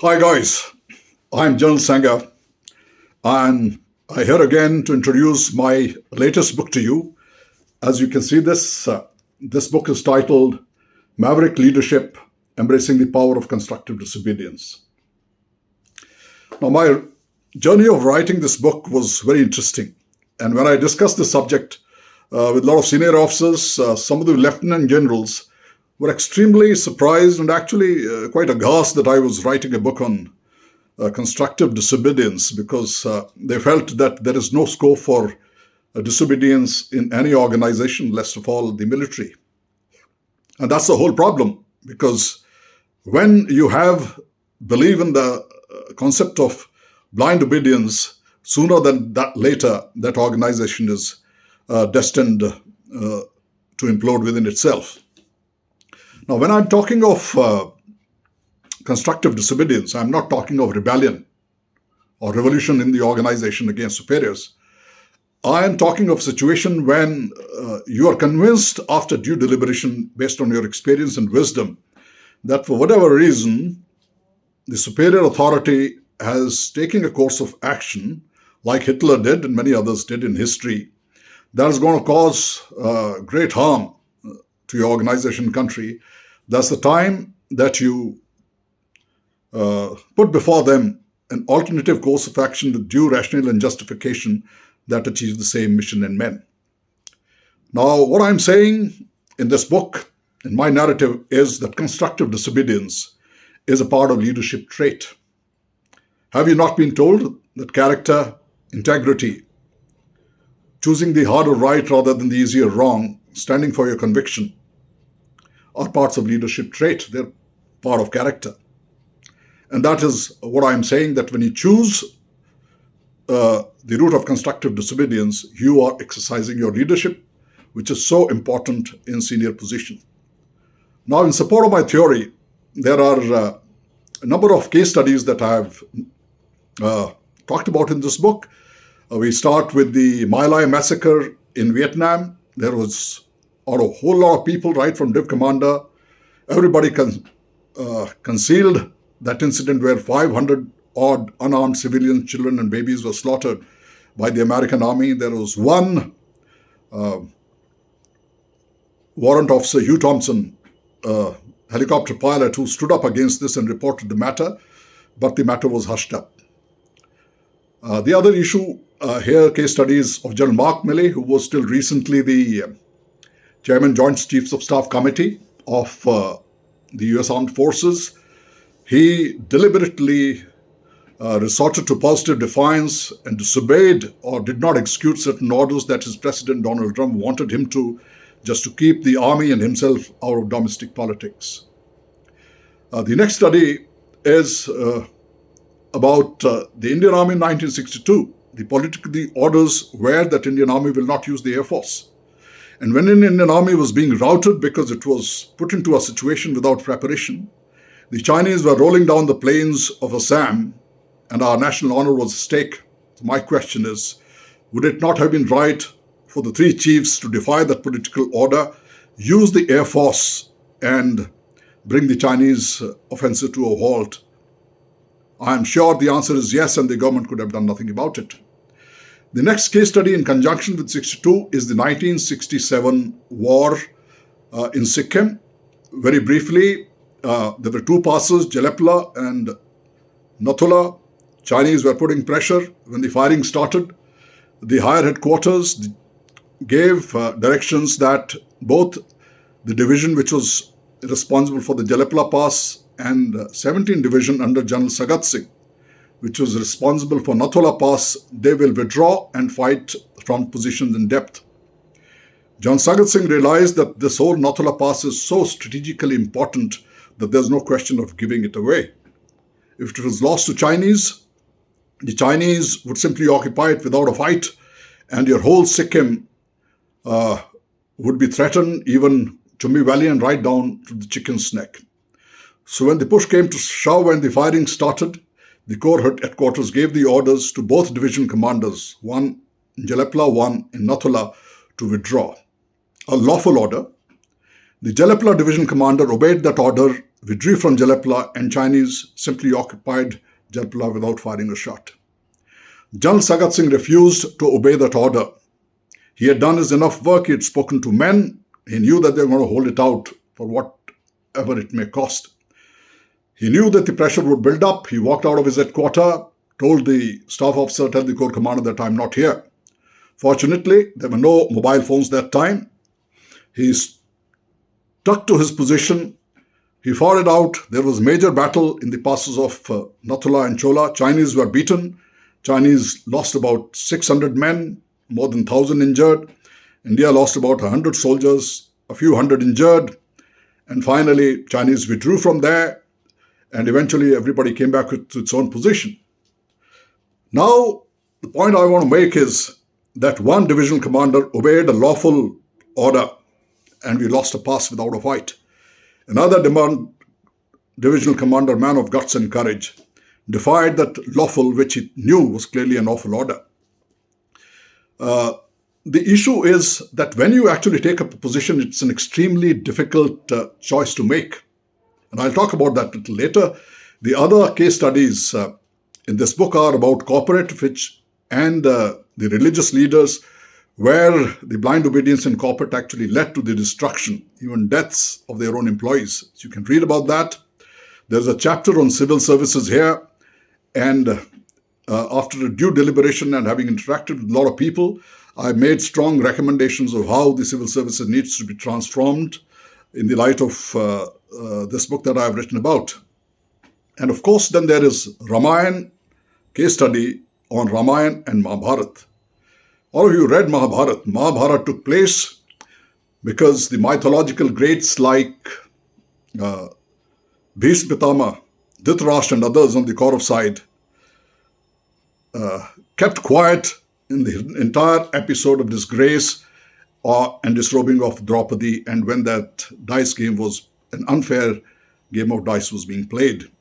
Hi guys, I'm Anil Sengar, and I'm here again to introduce my latest book to you. As you can see, this book is titled Maverick Leadership: Embracing the Power of Constructive Disobedience. Now, my journey of writing this book was very interesting, and when I discussed the subject with a lot of senior officers, some of the lieutenant generals were extremely surprised and actually quite aghast that I was writing a book on constructive disobedience, because they felt that there is no scope for disobedience in any organization, least of all the military. And that's the whole problem, because when you believe in the concept of blind obedience, sooner than that later, that organization is destined to implode within itself. Now, when I'm talking of constructive disobedience, I'm not talking of rebellion or revolution in the organization against superiors. I am talking of a situation when you are convinced after due deliberation, based on your experience and wisdom, that for whatever reason, the superior authority has taken a course of action, like Hitler did and many others did in history, that is going to cause great harm to your organization country. That's the time that you put before them an alternative course of action with due rationale and justification that achieves the same mission in men. Now, what I'm saying in this book, in my narrative, is that constructive disobedience is a part of leadership trait. Have you not been told that character, integrity, choosing the harder right rather than the easier wrong, standing for your conviction, are parts of leadership trait? They're part of character. And that is what I'm saying, that when you choose the route of constructive disobedience, you are exercising your leadership, which is so important in senior position. Now, in support of my theory, there are a number of case studies that I've talked about in this book. We start with the My Lai massacre in Vietnam. There was a whole lot of people, right from Div Commander, everybody concealed that incident where 500 odd unarmed civilian children and babies were slaughtered by the American army. There was one warrant officer, Hugh Thompson, helicopter pilot, who stood up against this and reported the matter, but the matter was hushed up. The other issue here, case studies of General Mark Milley, who was till recently the Chairman Joint Chiefs of Staff Committee of the U.S. Armed Forces. He deliberately resorted to positive defiance and disobeyed or did not execute certain orders that his President Donald Trump wanted him to, just to keep the army and himself out of domestic politics. The next study is about the Indian Army in 1962. The political orders were that Indian Army will not use the Air Force. And when the Indian Army was being routed because it was put into a situation without preparation, the Chinese were rolling down the plains of Assam, and our national honor was at stake. So my question is, would it not have been right for the three chiefs to defy that political order, use the Air Force, and bring the Chinese offensive to a halt? I am sure the answer is yes, and the government could have done nothing about it. The next case study in conjunction with 62 is the 1967 war in Sikkim. Very briefly, there were two passes, Jalepla and Nathula. Chinese were putting pressure. When the firing started, the higher headquarters gave directions that both the division which was responsible for the Jalepla Pass and 17th Division under General Sagat Singh, which was responsible for Nathula Pass, they will withdraw and fight from positions in depth. General Sagat Singh realized that this whole Nathula Pass is so strategically important that there's no question of giving it away. If it was lost to Chinese, the Chinese would simply occupy it without a fight, and your whole Sikkim would be threatened, even Chumbi Valley and right down to the chicken's neck. So when the push came to shove and the firing started, the Corps headquarters gave the orders to both division commanders, one in Jalepla, one in Nathula, to withdraw. A lawful order. The Jalepla division commander obeyed that order withdrew from Jalapala and Chinese simply occupied Jalapala without firing a shot. General Sagat Singh refused to obey that order. He had done his enough work. He had spoken to men. He knew that they were going to hold it out for whatever it may cost. He knew that the pressure would build up. He walked out of his headquarters, told the staff officer, tell the Corps commander that I'm not here. Fortunately, there were no mobile phones that time. He stuck to his position. He fought it out. There was major battle in the passes of Nathula and Chola. Chinese were beaten. Chinese lost about 600 men, more than 1,000 injured. India lost about 100 soldiers, a few hundred injured. And finally, Chinese withdrew from there. And eventually, everybody came back to its own position. Now, the point I want to make is that one divisional commander obeyed a lawful order, and we lost a pass without a fight. Another divisional commander, man of guts and courage, defied that lawful, which he knew was clearly an lawful order. The issue is that when you actually take up a position, it's an extremely difficult choice to make. And I'll talk about that a little later. The other case studies in this book are about corporate and the religious leaders, where the blind obedience in corporate actually led to the destruction, even deaths of their own employees. So you can read about that. There's a chapter on civil services here. And after a due deliberation and having interacted with a lot of people, I made strong recommendations of how the civil services needs to be transformed in the light of this book that I have written about. And of course, then there is Ramayana, case study on Ramayana and Mahabharata. All of you read Mahabharata. Mahabharata took place because the mythological greats like Bhishma Pitama, Dhritarashtra and others on the Kaurav side kept quiet in the entire episode of disgrace and disrobing of Draupadi, and when that dice game was an unfair game of dice was being played.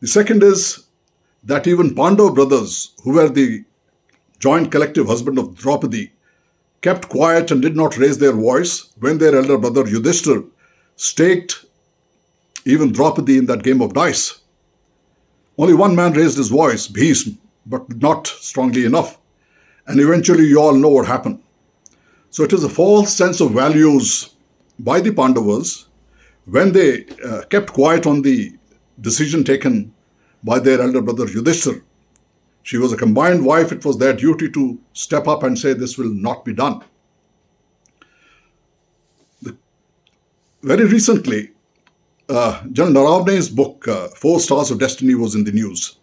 The second is that even Pandava brothers, who were the joint collective husband of Draupadi, kept quiet and did not raise their voice when their elder brother Yudhishthira staked even Draupadi in that game of dice. Only one man raised his voice, Bhishma, but not strongly enough. And eventually you all know what happened. So it is a false sense of values by the Pandavas when they kept quiet on the decision taken by their elder brother Yudhishthira. She was a combined wife. It was their duty to step up and say this will not be done. Very recently, General Narawane's book, 4 Stars of Destiny, was in the news.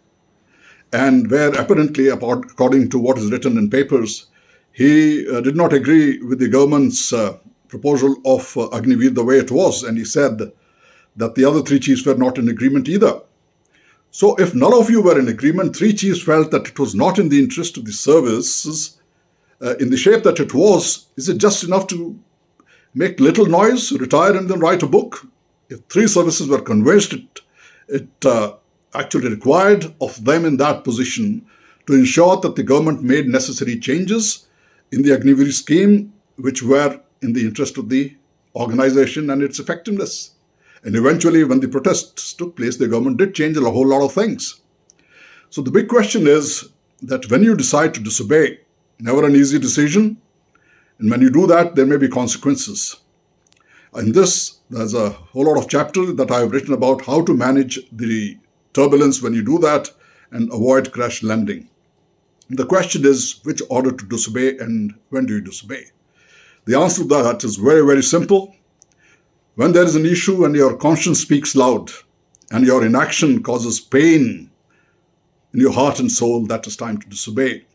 And where apparently, according to what is written in papers, he did not agree with the government's proposal of Agniveer the way it was. And he said that the other 3 chiefs were not in agreement either. So if none of you were in agreement, 3 chiefs felt that it was not in the interest of the services in the shape that it was. Is it just enough to make little noise, retire and then write a book? If 3 services were convinced it actually required of them in that position to ensure that the government made necessary changes in the Agniveer scheme, which were in the interest of the organization and its effectiveness. And eventually, when the protests took place, the government did change a whole lot of things. So the big question is that when you decide to disobey, never an easy decision. And when you do that, there may be consequences. In this, there's a whole lot of chapters that I have written about how to manage the turbulence when you do that and avoid crash landing. The question is which order to disobey and when do you disobey? The answer to that is very, very simple. When there is an issue and your conscience speaks loud and your inaction causes pain in your heart and soul, that is time to disobey.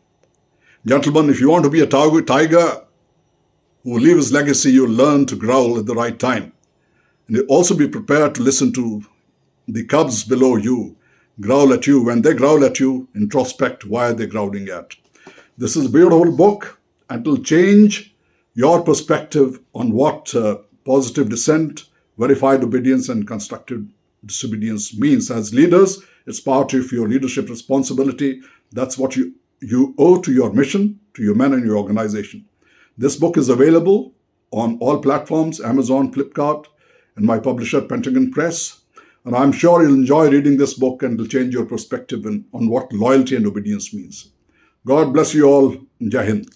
Gentlemen, if you want to be a tiger who will leave his legacy, you'll learn to growl at the right time. And you'll also be prepared to listen to the cubs below you growl at you. When they growl at you, introspect why they're growling at. This is a beautiful book and it will change your perspective on what positive dissent, verified obedience, and constructive disobedience means. As leaders, it's part of your leadership responsibility. That's what you owe to your mission, to your men and your organization. This book is available on all platforms, Amazon, Flipkart, and my publisher, Pentagon Press. And I'm sure you'll enjoy reading this book and it'll change your perspective on what loyalty and obedience means. God bless you all. Jai Hind.